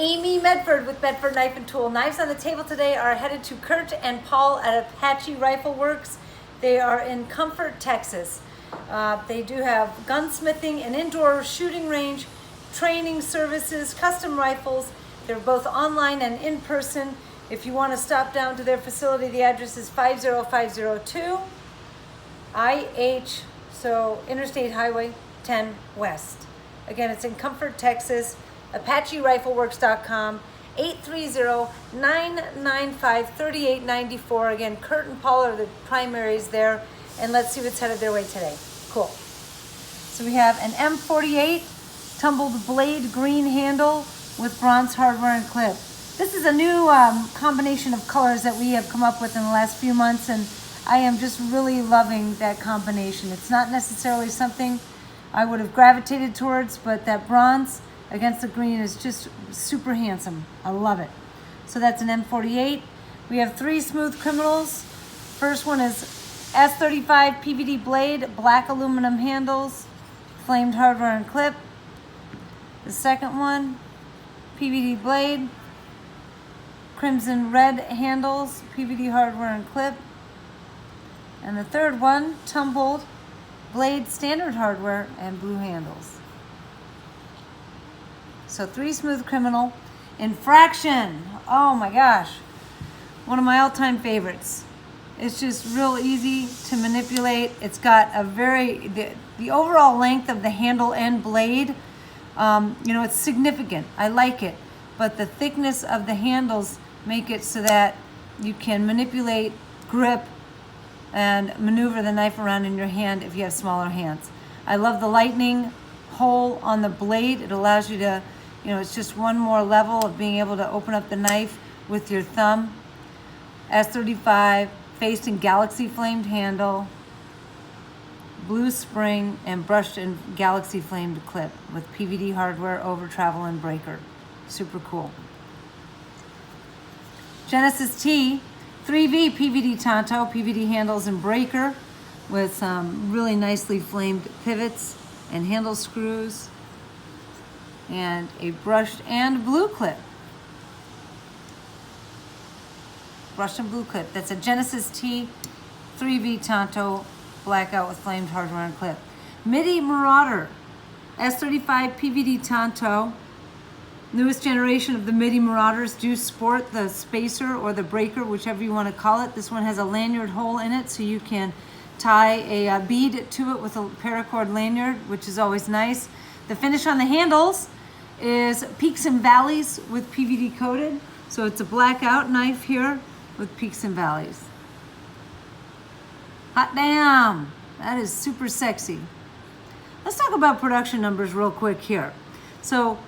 Amy Medford with Medford Knife and Tool. Knives on the table today are headed to Kurt and Paul at Apache Rifleworks. They are in Comfort, Texas. They do have gunsmithing, an indoor shooting range, training services, custom rifles. They're both online and in person. If you want to stop down to their facility, the address is 50502 IH, so Interstate Highway 10 West. Again, it's in Comfort, Texas. ApacheRifleworks.com, 830-995-3894. Again, Kurt and Paul are the primaries there, and let's see what's headed their way today. Cool. So we have an M48 tumbled blade green handle with bronze hardware and clip. This is a new combination of colors that we have come up with in the last few months, and I am just really loving that combination. It's not necessarily something I would have gravitated towards, but that bronze against the green is just super handsome. I love it. So that's an M48. We have 3 smooth criminals. First one is S35 PVD blade, black aluminum handles, flamed hardware and clip. The second one, PVD blade, crimson red handles, PVD hardware and clip. And the third one, tumbled blade, standard hardware, and blue handles. So 3 smooth criminal. Infraction, oh my gosh, one of my all-time favorites. It's just real easy to manipulate. It's got a the overall length of the handle and blade, it's significant. I like it, but the thickness of the handles make it so that you can manipulate, grip, and maneuver the knife around in your hand if you have smaller hands. I love the lightning hole on the blade. It allows you to, it's just one more level of being able to open up the knife with your thumb. S35 faced and galaxy flamed handle, blue spring, and brushed and galaxy flamed clip with PVD hardware over travel and breaker. Super cool. Genesis T 3V PVD Tonto, PVD handles and breaker with some really nicely flamed pivots and handle screws, and a brushed and blue clip. Brushed and blue clip. That's a Genesis T 3V Tonto blackout with flamed hardware and clip. MIDI Marauder S35 PVD Tonto. Newest generation of the MIDI Marauders do sport the spacer or the breaker, whichever you want to call it. This one has a lanyard hole in it, so you can tie a bead to it with a paracord lanyard, which is always nice. The finish on the handles is peaks and valleys with PVD coated. So it's a blackout knife here with peaks and valleys. Hot damn, that is super sexy. Let's talk about production numbers real quick here. So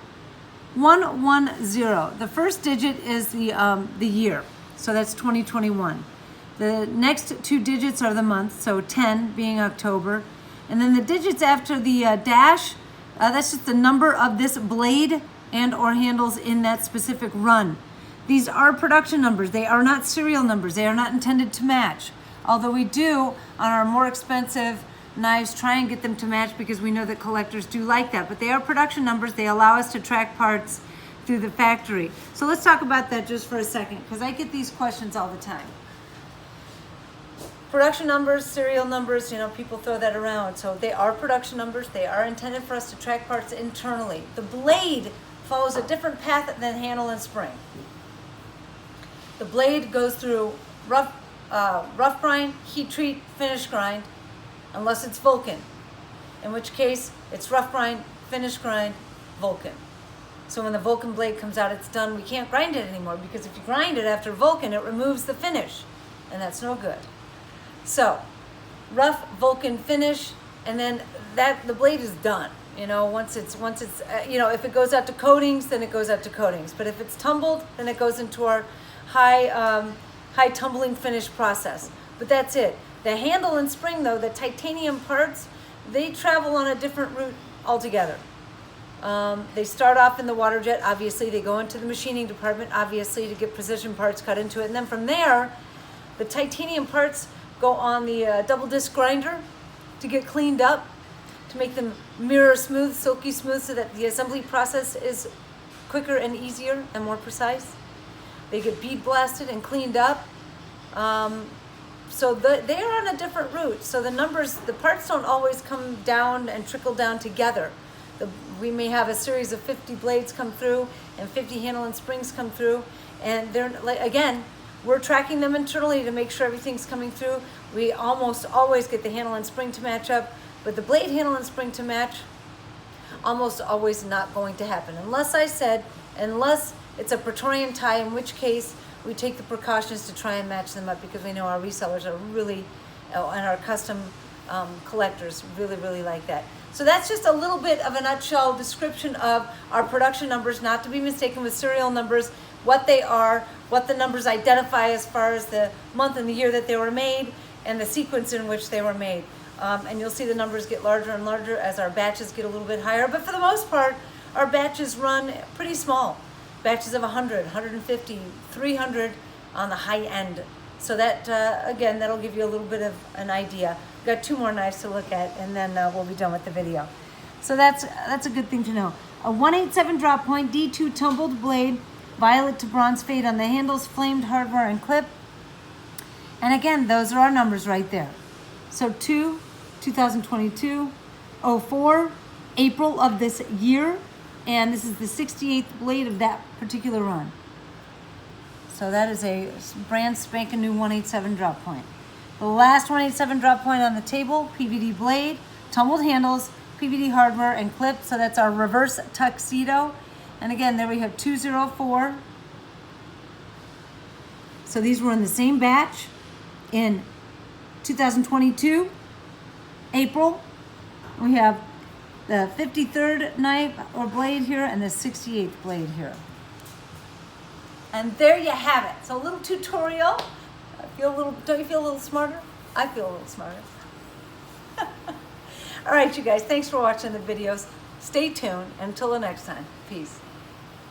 110, the first digit is the year, so that's 2021. The next 2 digits are the month, so 10 being October. And then the digits after the dash, that's just the number of this blade and or handles in that specific run. These are production numbers. They are not serial numbers. They are not intended to match. Although we do, on our more expensive knives, try and get them to match because we know that collectors do like that. But they are production numbers. They allow us to track parts through the factory. So let's talk about that just for a second, because I get these questions all the time. Production numbers, serial numbers, people throw that around. So they are production numbers. They are intended for us to track parts internally. The blade follows a different path than handle and spring. The blade goes through rough grind, heat treat, finish grind, unless it's Vulcan, in which case it's rough grind, finish grind, Vulcan. So when the Vulcan blade comes out, it's done. We can't grind it anymore, because if you grind it after Vulcan, it removes the finish, and that's no good. So rough, Vulcan, finish, and then the blade is done. Once it's if it goes out to coatings, then it goes out to coatings. But if it's tumbled, then it goes into our high tumbling finish process. But that's it. The handle and spring, though, the titanium parts, they travel on a different route altogether. They start off in the water jet, obviously. They go into the machining department, obviously, to get precision parts cut into it. And then from there, the titanium parts go on the double disc grinder to get cleaned up, to make them mirror smooth, silky smooth, so that the assembly process is quicker and easier and more precise. They get bead blasted and cleaned up. So they are on a different route. So the numbers, the parts don't always come down and trickle down together. We may have a series of 50 blades come through and 50 handle and springs come through. And they're, like, again, we're tracking them internally to make sure everything's coming through. We almost always get the handle and spring to match up, but the blade handle and spring to match, almost always not going to happen. Unless it's a Praetorian tie, in which case we take the precautions to try and match them up, because we know our resellers are really, and our custom collectors really like that. So that's just a little bit of a nutshell description of our production numbers, not to be mistaken with serial numbers, what they are, what the numbers identify as far as the month and the year that they were made, and the sequence in which they were made. And you'll see the numbers get larger and larger as our batches get a little bit higher. But for the most part, our batches run pretty small. Batches of 100, 150, 300 on the high end. So that, again, that'll give you a little bit of an idea. We've got 2 more knives to look at, and then we'll be done with the video. So that's a good thing to know. A 187 drop point, D2 tumbled blade, violet to bronze fade on the handles, flamed hardware and clip. And again, those are our numbers right there. So 2022, 04, April of this year, and this is the 68th blade of that particular run. So that is a brand spanking new 187 drop point. The last 187 drop point on the table, PVD blade, tumbled handles, PVD hardware and clip. So that's our reverse tuxedo. And again, there we have 204. So these were in the same batch in 2022, April. We have the 53rd knife or blade here and the 68th blade here. And there you have it. So a little tutorial. Don't you feel a little smarter? I feel a little smarter. All right, you guys, thanks for watching the videos. Stay tuned. Until the next time, peace.